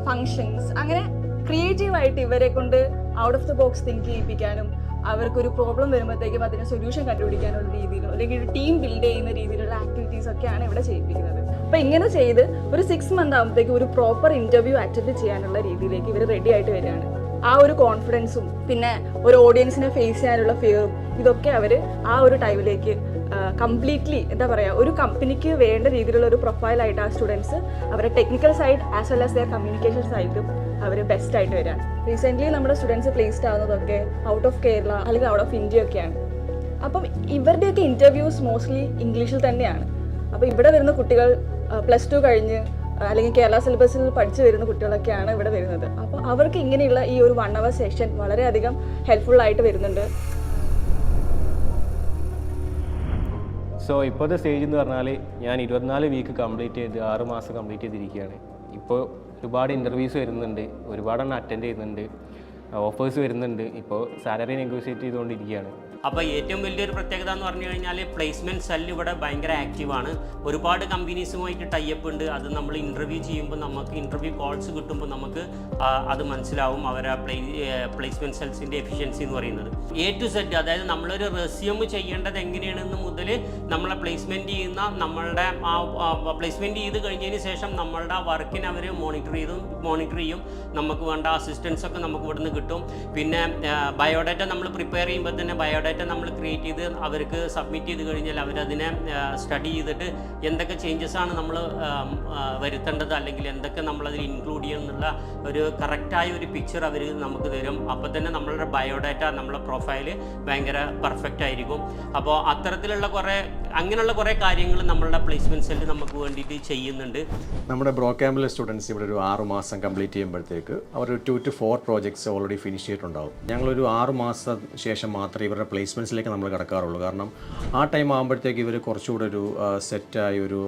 functions. അങ്ങനെ ക്രിയേറ്റീവായിട്ട് ഇവരെ കൊണ്ട് out of the box think ചെയ്യിപ്പിക്കാനും അവർക്കൊരു പ്രോബ്ലം വരുമ്പോഴത്തേക്കും അതിന് സൊല്യൂഷൻ കണ്ടുപിടിക്കാനുള്ള രീതിയിലും അല്ലെങ്കിൽ ഒരു ടീം ബിൽഡ് ചെയ്യുന്ന രീതിയിലുള്ള ആക്ടിവിറ്റീസ് ഒക്കെയാണ് ഇവിടെ ചെയ്യിപ്പിക്കുന്നത്. അപ്പോൾ ഇങ്ങനെ ചെയ്ത് ഒരു 6 മന്ത് ആകുമ്പോഴത്തേക്കും ഒരു പ്രോപ്പർ ഇൻ്റർവ്യൂ അറ്റൻഡ് ചെയ്യാനുള്ള രീതിയിലേക്ക് ഇവർ റെഡി ആയിട്ട് വരികയാണ്. ആ ഒരു കോൺഫിഡൻസും പിന്നെ ഒരു ഓഡിയൻസിനെ ഫേസ് ചെയ്യാനുള്ള ഫിയറും ഇതൊക്കെ അവർ ആ ഒരു ടൈമിലേക്ക് കംപ്ലീറ്റ്ലി എന്താ പറയുക ഒരു കമ്പനിക്ക് വേണ്ട രീതിയിലുള്ള ഒരു പ്രൊഫൈലായിട്ട് ആ സ്റ്റുഡൻസ് അവരുടെ technical side as well as their communication സൈഡും അവർ ബെസ്റ്റ് ആയിട്ട് വരാൻ. റീസെൻ്റ്ലി നമ്മുടെ സ്റ്റുഡൻസ് പ്ലേസ്ഡ് ആവുന്നതൊക്കെ ഔട്ട് ഓഫ് കേരള അല്ലെങ്കിൽ ഔട്ട് ഓഫ് ഇന്ത്യ ഒക്കെയാണ്. അപ്പം ഇവരുടെയൊക്കെ ഇൻ്റർവ്യൂസ് മോസ്റ്റ്ലി ഇംഗ്ലീഷിൽ തന്നെയാണ്. അപ്പോൾ ഇവിടെ വരുന്ന കുട്ടികൾ +2 കഴിഞ്ഞ് അല്ലെങ്കിൽ കേരള സിലബസിൽ പഠിച്ചു വരുന്ന കുട്ടികളൊക്കെയാണ് ഇവിടെ വരുന്നത്. അപ്പോൾ അവർക്ക് ഇങ്ങനെയുള്ള ഈ ഒരു 1 hour സെഷൻ വളരെയധികം ഹെൽപ്ഫുള്ളായിട്ട് വരുന്നുണ്ട്. സോ ഇപ്പോഴത്തെ സ്റ്റേജ് എന്ന് പറഞ്ഞാൽ ഞാൻ 24 വീക്ക് കംപ്ലീറ്റ് ചെയ്ത് 6 മാസം കംപ്ലീറ്റ് ചെയ്തിരിക്കുകയാണ്. ഇപ്പോൾ ഒരുപാട് ഇൻ്റർവ്യൂസ് വരുന്നുണ്ട്, ഒരുപാടെണ്ണം അറ്റൻഡ് ചെയ്യുന്നുണ്ട്, ഓഫേഴ്സ് വരുന്നുണ്ട്. ഇപ്പോൾ സാലറി നെഗോഷിയേറ്റ് ചെയ്തുകൊണ്ടിരിക്കുകയാണ്. അപ്പോൾ ഏറ്റവും വലിയൊരു പ്രത്യേകത എന്ന് പറഞ്ഞു കഴിഞ്ഞാൽ പ്ലേസ്മെൻറ്റ് സെല്ല് ഇവിടെ ഭയങ്കര ആക്റ്റീവാണ്. ഒരുപാട് കമ്പനീസുമായിട്ട് ടൈപ്പ് ഉണ്ട്. അത് നമ്മൾ ഇൻ്റർവ്യൂ ചെയ്യുമ്പോൾ നമുക്ക് ഇൻ്റർവ്യൂ കോൾസ് കിട്ടുമ്പോൾ നമുക്ക് അത് മനസ്സിലാവും അവരെ പ്ലേസ്മെൻറ്റ് സെൽസിൻ്റെ എഫിഷ്യൻസി എന്ന് പറയുന്നത്. A to Z, അതായത് നമ്മളൊരു റെസ്യൂം ചെയ്യേണ്ടത് എങ്ങനെയാണെന്ന് മുതൽ നമ്മളെ പ്ലേസ്മെൻറ്റ് ചെയ്യുന്ന നമ്മളുടെ പ്ലേസ്മെൻറ്റ് ചെയ്ത് കഴിഞ്ഞതിന് ശേഷം നമ്മളുടെ വർക്കിനെ അവർ മോണിറ്റർ ചെയ്യും. നമുക്ക് വേണ്ട അസിസ്റ്റൻസൊക്കെ നമുക്ക് ഇവിടുന്ന് കിട്ടും. പിന്നെ ബയോഡാറ്റ നമ്മൾ പ്രിപ്പയർ ചെയ്യുമ്പോൾ തന്നെ ബയോഡാറ്റ നമ്മൾ ക്രിയേറ്റ് ചെയ്ത് അവർക്ക് സബ്മിറ്റ് ചെയ്ത് കഴിഞ്ഞാൽ അവരതിനെ സ്റ്റഡി ചെയ്തിട്ട് എന്തൊക്കെ ചേഞ്ചസ് ആണ് നമ്മൾ വരുത്തേണ്ടത് അല്ലെങ്കിൽ എന്തൊക്കെ നമ്മളതിൽ ഇൻക്ലൂഡ് ചെയ്യണമെന്നുള്ള ഒരു കറക്റ്റായ ഒരു പിക്ചർ അവർ നമുക്ക് തരും. അപ്പോൾ തന്നെ നമ്മളുടെ ബയോഡാറ്റ നമ്മളെ പ്രൊഫൈല് ഭയങ്കര പെർഫെക്റ്റ് ആയിരിക്കും. അപ്പോൾ അത്തരത്തിലുള്ള അങ്ങനെയുള്ള കുറേ കാര്യങ്ങൾ നമ്മളുടെ പ്ലേസ്മെൻറ്റ് സെല്ല് നമുക്ക് വേണ്ടിയിട്ട് ചെയ്യുന്നുണ്ട്. നമ്മുടെ ബ്രോ ക്യാമ്പിലെ സ്റ്റുഡൻസ് ഇവിടെ ഒരു 6 മാസം കംപ്ലീറ്റ് ചെയ്യുമ്പോഴത്തേക്ക് അവർ 2 to 4 പ്രോജക്ട്സ് ഓൾറെഡി ഫിനിഷ് ചെയ്തിട്ടുണ്ടാവും. ഞങ്ങളൊരു 6 മാസം ശേഷം മാത്രമേ ഇവരുടെ പ്ലേസ്മെൻറ്റ്സിലേക്ക് നമ്മൾ കിടക്കാറുള്ളൂ. കാരണം ആ ടൈം ആകുമ്പോഴത്തേക്ക് ഇവർ കുറച്ചുകൂടെ ഒരു സെറ്റായി ഒരു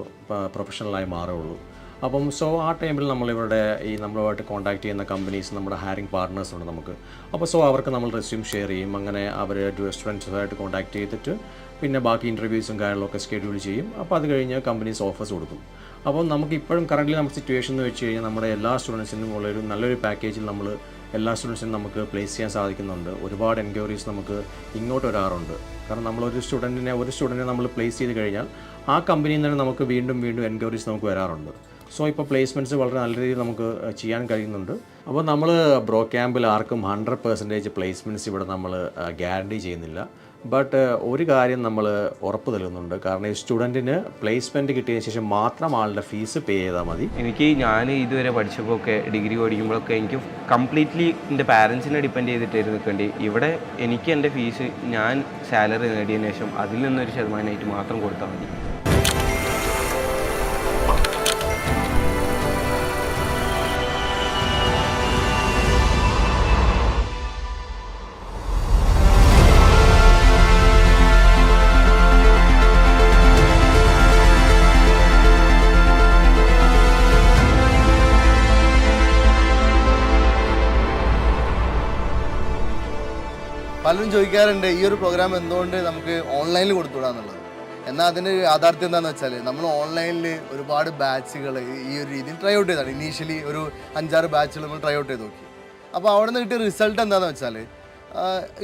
പ്രൊഫഷണലായി മാറുകയുള്ളൂ. അപ്പം ആ ടൈമിൽ നമ്മളിവരുടെ നമ്മളുമായിട്ട് കോൺടാക്ട് ചെയ്യുന്ന കമ്പനീസ് നമ്മുടെ ഹയറിംഗ് പാർട്ട്നേഴ്സ് ഉണ്ട് നമുക്ക്. അപ്പോൾ അവർക്ക് നമ്മൾ റെസ്യൂം ഷെയർ ചെയ്യും. അങ്ങനെ അവർ സ്റ്റുഡൻസുമായിട്ട് കോൺടാക്ട് ചെയ്തിട്ട് പിന്നെ ബാക്കി ഇൻ്റർവ്യൂസും കാര്യങ്ങളൊക്കെ ഷെഡ്യൂൾ ചെയ്യും. അപ്പോൾ അത് കഴിഞ്ഞ് കമ്പനീസ് ഓഫേഴ്സ് കൊടുക്കും. അപ്പോൾ നമുക്ക് ഇപ്പോഴും കറൻ്റ്ലി നമ്മുടെ സിറ്റുവേഷൻ എന്ന് വെച്ച് കഴിഞ്ഞാൽ നമ്മുടെ എല്ലാ സ്റ്റുഡൻസിനും ഉള്ളൊരു നല്ലൊരു പാക്കേജിൽ നമ്മൾ എല്ലാ സ്റ്റുഡൻസിനും നമുക്ക് പ്ലേസ് ചെയ്യാൻ സാധിക്കുന്നുണ്ട്. ഒരുപാട് എൻക്വയറീസ് നമുക്ക് ഇങ്ങോട്ട് വരാറുണ്ട്. കാരണം നമ്മളൊരു സ്റ്റുഡൻറ്റിനെ നമ്മൾ പ്ലേസ് ചെയ്ത് കഴിഞ്ഞാൽ ആ കമ്പനിയിൽ നിന്ന് നമുക്ക് വീണ്ടും എൻക്വയറീസ് നമുക്ക് വരാറുണ്ട്. ഇപ്പോൾ പ്ലേസ്മെൻറ്റ്സ് വളരെ നല്ല രീതിയിൽ നമുക്ക് ചെയ്യാൻ കഴിയുന്നുണ്ട്. അപ്പോൾ നമ്മൾ ബ്രോ ക്യാമ്പിൽ ആർക്കും 100% പ്ലേസ്മെൻറ്റ്സ് ഇവിടെ നമ്മൾ ഗ്യാരണ്ടി ചെയ്യുന്നില്ല. ബട്ട് ഒരു കാര്യം നമ്മൾ ഉറപ്പ് നൽകുന്നുണ്ട്. കാരണം ഈ സ്റ്റുഡൻറ്റിന് പ്ലേസ്മെൻറ്റ് കിട്ടിയതിന് ശേഷം മാത്രം ആളുടെ ഫീസ് പേ ചെയ്താൽ മതി. ഞാൻ ഇതുവരെ പഠിച്ചപ്പോഴൊക്കെ ഡിഗ്രി പഠിക്കുമ്പോഴൊക്കെ എനിക്ക് കംപ്ലീറ്റ്ലി എൻ്റെ പാരൻസിനെ ഡിപ്പെൻഡ് ചെയ്തിട്ടായിരുന്നു നിൽക്കേണ്ടി. ഇവിടെ എനിക്ക് എൻ്റെ ഫീസ് ഞാൻ സാലറി നേടിയതിന് ശേഷം അതിൽ നിന്നൊരു ശതമാനമായിട്ട് മാത്രം കൊടുത്താൽ മതി. പലരും ചോദിക്കാറുണ്ട് ഈ ഒരു പ്രോഗ്രാം എന്തുകൊണ്ട് നമുക്ക് ഓൺലൈനിൽ കൊടുത്തുവിടാന്നുള്ളത്. എന്നാൽ അതിൻ്റെ യാഥാർത്ഥ്യം എന്താണെന്ന് വെച്ചാൽ നമ്മൾ ഓൺലൈനിൽ ഒരുപാട് ബാച്ചുകൾ ഈ ഒരു രീതിയിൽ ട്രൈ ഔട്ട് ചെയ്താണ്. ഇനീഷ്യലി ഒരു 5-6 ബാച്ചുകൾ നമ്മൾ ട്രൈ ഔട്ട് ചെയ്ത് നോക്കി. അപ്പോൾ അവിടെ നിന്ന് കിട്ടിയ റിസൾട്ട് എന്താണെന്ന് വെച്ചാൽ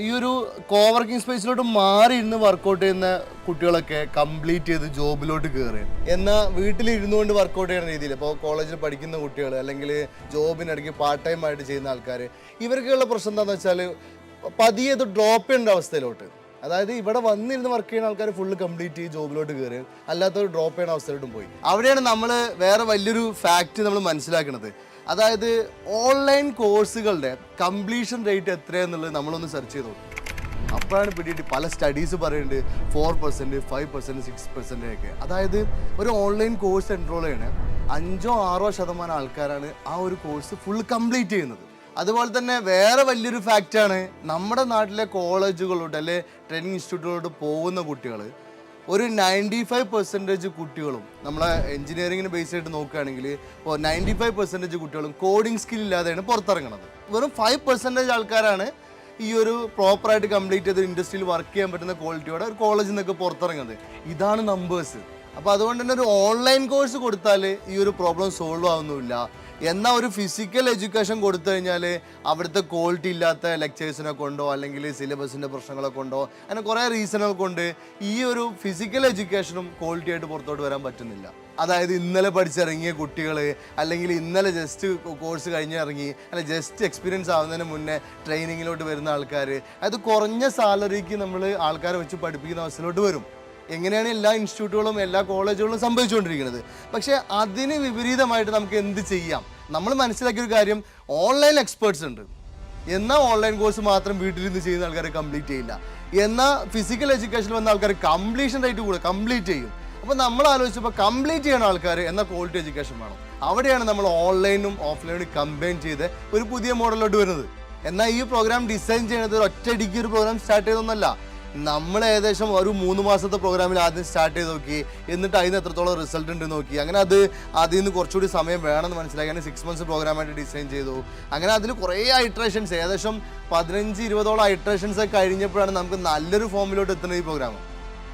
ഈ ഒരു കോവർക്കിംഗ് സ്പേസിലോട്ട് മാറി ഇരുന്ന് വർക്കൗട്ട് ചെയ്യുന്ന കുട്ടികളൊക്കെ കംപ്ലീറ്റ് ചെയ്ത് ജോബിലോട്ട് കയറുക. എന്നാൽ വീട്ടിലിരുന്നു കൊണ്ട് വർക്കൗട്ട് ചെയ്യുന്ന രീതിയിൽ ഇപ്പോൾ കോളേജിൽ പഠിക്കുന്ന കുട്ടികൾ അല്ലെങ്കിൽ ജോബിനിടയ്ക്ക് പാർട്ട് ടൈം ആയിട്ട് ചെയ്യുന്ന ആൾക്കാർ ഇവർക്കുള്ള പ്രശ്നം എന്താണെന്ന് വെച്ചാൽ പതിയെ ഇത് ഡ്രോപ്പ് ചെയ്യേണ്ട അവസ്ഥയിലോട്ട്. അതായത് ഇവിടെ വന്നിരുന്ന് വർക്ക് ചെയ്യുന്ന ആൾക്കാർ ഫുള്ള് കംപ്ലീറ്റ് ചെയ്ത് ജോബിലോട്ട് കയറി അല്ലാത്തവർ ഡ്രോപ്പ് ചെയ്യുന്ന അവസ്ഥയിലോട്ടും പോയി. അവിടെയാണ് നമ്മൾ വേറെ വലിയൊരു ഫാക്റ്റ് നമ്മൾ മനസ്സിലാക്കുന്നത്. അതായത് ഓൺലൈൻ കോഴ്സുകളുടെ കംപ്ലീഷൻ റേറ്റ് എത്രയാണെന്നുള്ളത് നമ്മളൊന്ന് സെർച്ച് ചെയ്തു. അപ്പോഴാണ് പിടിയിട്ട് പല സ്റ്റഡീസ് പറയുന്നുണ്ട് 4%, 5%, 6% ഒക്കെ. അതായത് ഒരു ഓൺലൈൻ കോഴ്സ് എൻറോൾ ചെയ്യണ 5-6% ആൾക്കാരാണ് ആ ഒരു കോഴ്സ് ഫുൾ കംപ്ലീറ്റ് ചെയ്യുന്നത്. അതുപോലെ തന്നെ വേറെ വലിയൊരു ഫാക്റ്റാണ് നമ്മുടെ നാട്ടിലെ കോളേജുകളോട്ട് അല്ലെ ട്രെയിനിങ് ഇൻസ്റ്റിറ്റ്യൂട്ടുകളോട്ട് പോകുന്ന കുട്ടികൾ ഒരു 95% കുട്ടികളും നമ്മളെ എഞ്ചിനീയറിങ്ങിന് ബേസ് ആയിട്ട് നോക്കുകയാണെങ്കിൽ ഇപ്പോൾ 95% കുട്ടികളും കോഡിങ് സ്കിൽ ഇല്ലാതെയാണ് പുറത്തിറങ്ങുന്നത്. വെറും 5% ആൾക്കാരാണ് ഈ ഒരു പ്രോപ്പറായിട്ട് കംപ്ലീറ്റ് ചെയ്ത് ഇൻഡസ്ട്രിയിൽ വർക്ക് ചെയ്യാൻ പറ്റുന്ന ക്വാളിറ്റിയോടെ ഒരു കോളേജിൽ നിന്നൊക്കെ പുറത്തിറങ്ങുന്നത്. ഇതാണ് നമ്പേഴ്സ്. അപ്പോൾ അതുകൊണ്ട് തന്നെ ഒരു ഓൺലൈൻ കോഴ്സ് കൊടുത്താൽ ഈ ഒരു പ്രോബ്ലം സോൾവ് ആവുന്നില്ല. എന്നാൽ ഒരു ഫിസിക്കൽ എഡ്യൂക്കേഷൻ കൊടുത്തു കഴിഞ്ഞാൽ അവിടുത്തെ ക്വാളിറ്റി ഇല്ലാത്ത ലെക്ചേഴ്സിനെ കൊണ്ടോ അല്ലെങ്കിൽ സിലബസിൻ്റെ പ്രശ്നങ്ങളെ കൊണ്ടോ അങ്ങനെ കുറേ റീസണുകൾ കൊണ്ട് ഈ ഒരു ഫിസിക്കൽ എഡ്യൂക്കേഷനും ക്വാളിറ്റി ആയിട്ട് പുറത്തോട്ട് വരാൻ പറ്റുന്നില്ല. അതായത് ഇന്നലെ പഠിച്ചിറങ്ങിയ കുട്ടികൾ അല്ലെങ്കിൽ ഇന്നലെ ജസ്റ്റ് കോഴ്സ് കഴിഞ്ഞിറങ്ങി അല്ലെങ്കിൽ ജസ്റ്റ് എക്സ്പീരിയൻസ് ആവുന്നതിന് മുന്നേ ട്രെയിനിങ്ങിലോട്ട് വരുന്ന ആൾക്കാർ അത് കുറഞ്ഞ സാലറിക്ക് നമ്മൾ ആൾക്കാരെ വെച്ച് പഠിപ്പിക്കുന്ന അവസ്ഥയിലോട്ട് വരും. എങ്ങനെയാണ് എല്ലാ ഇൻസ്റ്റിറ്റ്യൂട്ടുകളും എല്ലാ കോളേജുകളും സംഭവിച്ചുകൊണ്ടിരിക്കുന്നത്. പക്ഷേ അതിന് വിപരീതമായിട്ട് നമുക്ക് എന്ത് ചെയ്യാം? നമ്മൾ മനസ്സിലാക്കിയൊരു കാര്യം, ഓൺലൈൻ എക്സ്പേർട്സ് ഉണ്ട്. എന്നാൽ ഓൺലൈൻ കോഴ്സ് മാത്രം വീട്ടിലിരുന്ന് ചെയ്യുന്ന ആൾക്കാരെ കംപ്ലീറ്റ് ചെയ്യില്ല. എന്നാൽ ഫിസിക്കൽ എഡ്യൂക്കേഷനിൽ വന്ന ആൾക്കാർ കംപ്ലീഷൻ റേറ്റ് കൂടെ കംപ്ലീറ്റ് ചെയ്യും. അപ്പോൾ നമ്മൾ ആലോചിച്ചപ്പോൾ കംപ്ലീറ്റ് ചെയ്യുന്ന ആൾക്കാർ എന്നാൽ ക്വാളിറ്റി എഡ്യൂക്കേഷൻ വേണം. അവിടെയാണ് നമ്മൾ ഓൺലൈനും ഓഫ്ലൈനും കമ്പൈൻ ചെയ്ത് ഒരു പുതിയ മോഡലിലോട്ട് വരുന്നത്. എന്നാൽ ഈ പ്രോഗ്രാം ഡിസൈൻ ചെയ്യുന്നത് ഒരു ഒറ്റയടിക്ക് ഒരു പ്രോഗ്രാം സ്റ്റാർട്ട് ചെയ്തൊന്നല്ല. നമ്മൾ ഏകദേശം ഒരു 3 മാസത്തെ പ്രോഗ്രാമിൽ ആദ്യം സ്റ്റാർട്ട് ചെയ്ത് നോക്കി, എന്നിട്ട് അതിന് എത്രത്തോളം റിസൾട്ട് ഉണ്ട് നോക്കി, അങ്ങനെ അതിൽ നിന്ന് കുറച്ചുകൂടി സമയം വേണമെന്ന് മനസ്സിലാക്കി അങ്ങനെ 6 months പ്രോഗ്രാമായിട്ട് ഡിസൈൻ ചെയ്തു. അങ്ങനെ അതിൽ കുറേ ഐട്രേഷൻസ്, ഏകദേശം 15-20ഓളം ഐട്രേഷൻസ് ഒക്കെ കഴിഞ്ഞപ്പോഴാണ് നമുക്ക് നല്ലൊരു ഫോമിലോട്ട് എത്തുന്നത് ഈ പ്രോഗ്രാം.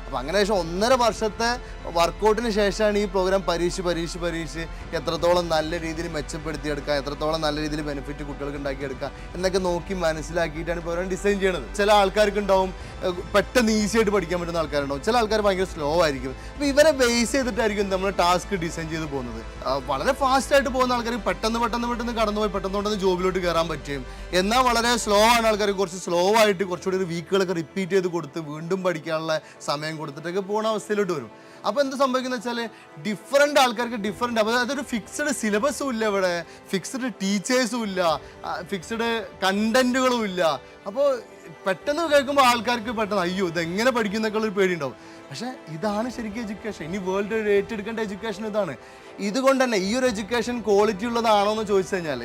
അപ്പോൾ അങ്ങനെ ശേഷം 1.5 വർഷത്തെ വർക്കൗട്ടിന് ശേഷമാണ് ഈ പ്രോഗ്രാം പരീക്ഷിച്ച് എത്രത്തോളം നല്ല രീതിയിൽ മെച്ചപ്പെടുത്തിയെടുക്കുക, എത്രത്തോളം നല്ല രീതിയിൽ ബെനിഫിറ്റ് കുട്ടികൾക്ക് ഉണ്ടാക്കിയെടുക്കുക എന്നൊക്കെ നോക്കി മനസ്സിലാക്കിയിട്ടാണ് പ്രോഗ്രാം ഡിസൈൻ ചെയ്യണത്. ചില ആൾക്കാർക്ക് ഉണ്ടാവും പെട്ടെന്ന് ഈസി ആയിട്ട് പഠിക്കാൻ പറ്റുന്ന ആൾക്കാരുണ്ടാവും, ചില ആൾക്കാർ ഭയങ്കര സ്ലോ ആയിരിക്കും. അപ്പോൾ ഇവരെ ബേസ് ചെയ്തിട്ടായിരിക്കും നമ്മൾ ടാസ്ക് ഡിസൈൻ ചെയ്ത് പോകുന്നത്. വളരെ ഫാസ്റ്റായിട്ട് പോകുന്ന ആൾക്കാർക്ക് പെട്ടെന്ന് കടന്നുപോയി പെട്ടെന്ന് ജോബിലോട്ട് കയറാൻ പറ്റും. എന്നാൽ വളരെ സ്ലോ ആണ് ആൾക്കാർ കുറച്ച് സ്ലോ ആയിട്ട് കുറച്ചുകൂടി വീക്കുകളൊക്കെ റിപ്പീറ്റ് ചെയ്ത് കൊടുത്ത് വീണ്ടും പഠിക്കാനുള്ള സമയം കൊടുത്തിട്ടൊക്കെ പോകുന്ന അവസ്ഥയിലോട്ട് വരും. അപ്പോൾ എന്ത് സംഭവിക്കുന്നത് വെച്ചാൽ ഡിഫറെൻ്റ് ആൾക്കാർക്ക് ഡിഫറെൻ്റ്, അപ്പോൾ അതൊരു ഫിക്സഡ് സിലബസും ഇല്ല, ഇവിടെ ഫിക്സഡ് ടീച്ചേഴ്സും ഇല്ല, ഫിക്സഡ് കണ്ടന്റുകളും ഇല്ല. അപ്പോൾ പെട്ടെന്ന് കേൾക്കുമ്പോൾ ആൾക്കാർക്ക് പെട്ടെന്ന് അയ്യോ ഇതെങ്ങനെ പഠിക്കും എന്നൊക്കെ ഉള്ളൊരു പേടിയുണ്ടാവും. പക്ഷേ ഇതാണ് ശരിക്കും എഡ്യൂക്കേഷൻ. ഇനി വേൾഡ് ഏറ്റെടുക്കേണ്ട എഡ്യൂക്കേഷൻ ഇതാണ്. ഇതുകൊണ്ട് തന്നെ ഈ ഒരു എഡ്യൂക്കേഷൻ ക്വാളിറ്റി ഉള്ളതാണോ എന്ന് ചോദിച്ചു കഴിഞ്ഞാൽ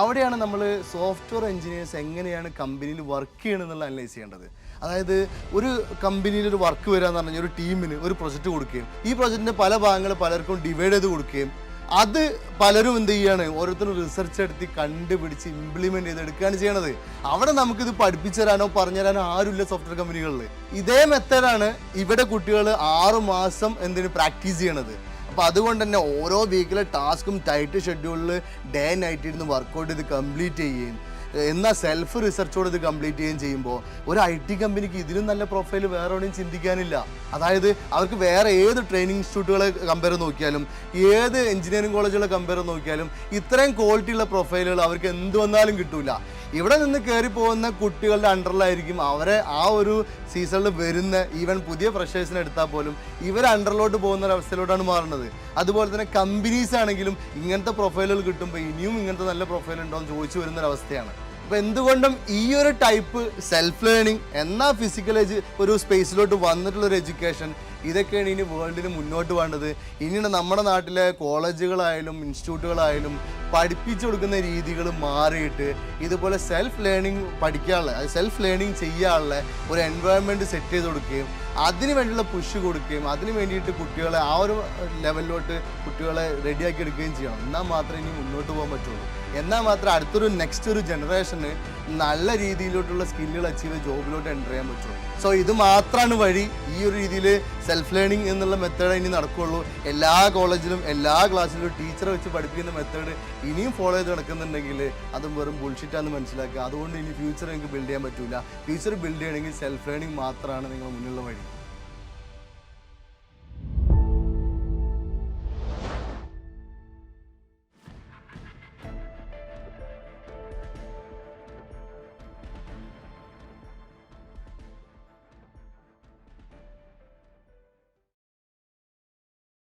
അവിടെയാണ് നമ്മൾ സോഫ്റ്റ്വെയർ എഞ്ചിനീയേഴ്സ് എങ്ങനെയാണ് കമ്പനിയിൽ വർക്ക് ചെയ്യണമെന്നുള്ള അനലൈസ് ചെയ്യേണ്ടത്. അതായത് ഒരു കമ്പനിയിൽ ഒരു വർക്ക് വരിക എന്ന് പറഞ്ഞാൽ ഒരു ടീമിന് ഒരു പ്രൊജക്റ്റ് കൊടുക്കുകയും ഈ പ്രൊജക്റ്റിൻ്റെ പല ഭാഗങ്ങൾ പലർക്കും ഡിവൈഡ് ചെയ്ത് കൊടുക്കുകയും അത് പലരും എന്ത് ചെയ്യാണ്, ഓരോരുത്തരും റിസർച്ച് എടുത്ത് കണ്ടുപിടിച്ച് ഇംപ്ലിമെൻറ്റ് ചെയ്തെടുക്കുകയാണ് ചെയ്യണത്. അവിടെ നമുക്കിത് പഠിപ്പിച്ചു തരാനോ പറഞ്ഞു തരാനോ ആരുമില്ല സോഫ്റ്റ്വെയർ കമ്പനികളിൽ. ഇതേ മെത്തേഡാണ് ഇവിടെ കുട്ടികൾ 6 മാസം പ്രാക്ടീസ് ചെയ്യണത്. അപ്പോൾ അതുകൊണ്ട് തന്നെ ഓരോ വീക്കിലെ ടാസ്കും ടൈറ്റ് ഷെഡ്യൂളിൽ ഡേ നൈറ്റ് ഇരുന്ന് വർക്കൗട്ട് ചെയ്ത് കംപ്ലീറ്റ് ചെയ്യുകയും എന്നാൽ സെൽഫ് റിസർച്ചോട് ഇത് കംപ്ലീറ്റ് ചെയ്യുകയും ചെയ്യുമ്പോൾ ഒരു IT കമ്പനിക്ക് ഇതിലും നല്ല പ്രൊഫൈൽ വേറെ എവിടെയും ചിന്തിക്കാനില്ല. അതായത് അവർക്ക് വേറെ ഏത് ട്രെയിനിങ് ഇൻസ്റ്റിറ്റ്യൂട്ടുകളെ കമ്പയർ നോക്കിയാലും ഏത് എഞ്ചിനീയറിംഗ് കോളേജുകളെ കമ്പയർ നോക്കിയാലും ഇത്രയും ക്വാളിറ്റിയുള്ള പ്രൊഫൈലുകൾ അവർക്ക് എന്ത് വന്നാലും കിട്ടൂല. ഇവിടെ നിന്ന് കയറി പോകുന്ന കുട്ടികളുടെ അണ്ടറിലായിരിക്കും അവരെ ആ ഒരു സീസണിൽ വരുന്ന ഈവൻ പുതിയ ഫ്രഷേഴ്സിനെ എടുത്താൽ പോലും ഇവർ അണ്ടറിലോട്ട് പോകുന്ന ഒരു അവസ്ഥയിലോട്ടാണ് മാറുന്നത്. അതുപോലെ തന്നെ കമ്പനീസ് ആണെങ്കിലും ഇങ്ങനത്തെ പ്രൊഫൈലുകൾ കിട്ടുമ്പോൾ ഇനിയും ഇങ്ങനത്തെ നല്ല പ്രൊഫൈൽ ഉണ്ടോ എന്ന് ചോദിച്ചു വരുന്നൊരവസ്ഥയാണ്. അപ്പോൾ എന്തുകൊണ്ടും ഈ ഒരു ടൈപ്പ് സെൽഫ് ലേണിംഗ് എന്നാൽ ഫിസിക്കൽ ഒരു സ്പേസിലോട്ട് വന്നിട്ടുള്ളൊരു എഡ്യൂക്കേഷൻ ഇതൊക്കെയാണ് ഇനി വേൾഡിന് മുന്നോട്ട് വേണ്ടത്. ഇനി നമ്മുടെ നാട്ടിലെ കോളേജുകളായാലും ഇൻസ്റ്റിറ്റ്യൂട്ടുകളായാലും പഠിപ്പിച്ചു കൊടുക്കുന്ന രീതികൾ മാറിയിട്ട് ഇതുപോലെ സെൽഫ് ലേണിംഗ് പഠിക്കാനുള്ള സെൽഫ് ലേണിംഗ് ചെയ്യാനുള്ള ഒരു എൻവയോൺമെൻറ്റ് സെറ്റ് ചെയ്ത് കൊടുക്കുകയും അതിന് വേണ്ടിയുള്ള പുഷ് കൊടുക്കുകയും അതിന് വേണ്ടിയിട്ട് കുട്ടികളെ ആ ഒരു ലെവലിലോട്ട് കുട്ടികളെ റെഡിയാക്കി എടുക്കുകയും ചെയ്യണം. എന്നാൽ മാത്രമേ ഇനി മുന്നോട്ട് പോകാൻ പറ്റുള്ളൂ. എന്നാൽ മാത്രമേ അടുത്തൊരു നെക്സ്റ്റ് ഒരു ജനറേഷന് നല്ല രീതിയിലോട്ടുള്ള സ്കില്ലുകൾ അച്ചീവ് ചെയ്ത് ജോബിലോട്ട് എൻ്റർ ചെയ്യാൻ പറ്റുള്ളൂ. സോ ഇത് മാത്രമാണ് വഴി. ഈ ഒരു രീതിയിൽ സെൽഫ് ലേണിംഗ് എന്നുള്ള മെത്തേഡ് ഇനി നടക്കുകയുള്ളൂ. എല്ലാ കോളേജിലും എല്ലാ ക്ലാസ്സിലും ടീച്ചറെ വെച്ച് പഠിപ്പിക്കുന്ന മെത്തേഡ് ഇനിയും ഫോളോ ചെയ്ത് നടക്കുന്നുണ്ടെങ്കിൽ അതും വെറും ബുൾഷിറ്റാന്ന് മനസ്സിലാക്കുക. അതുകൊണ്ട് ഇനി ഫ്യൂച്ചർ നിങ്ങൾക്ക് ബിൽഡ് ചെയ്യാൻ പറ്റില്ല. ഫ്യൂച്ചർ ബിൽഡ് ചെയ്യണമെങ്കിൽ സെൽഫ് ലേണിംഗ് മാത്രമാണ് നിങ്ങളുടെ മുന്നിലുള്ള വഴി.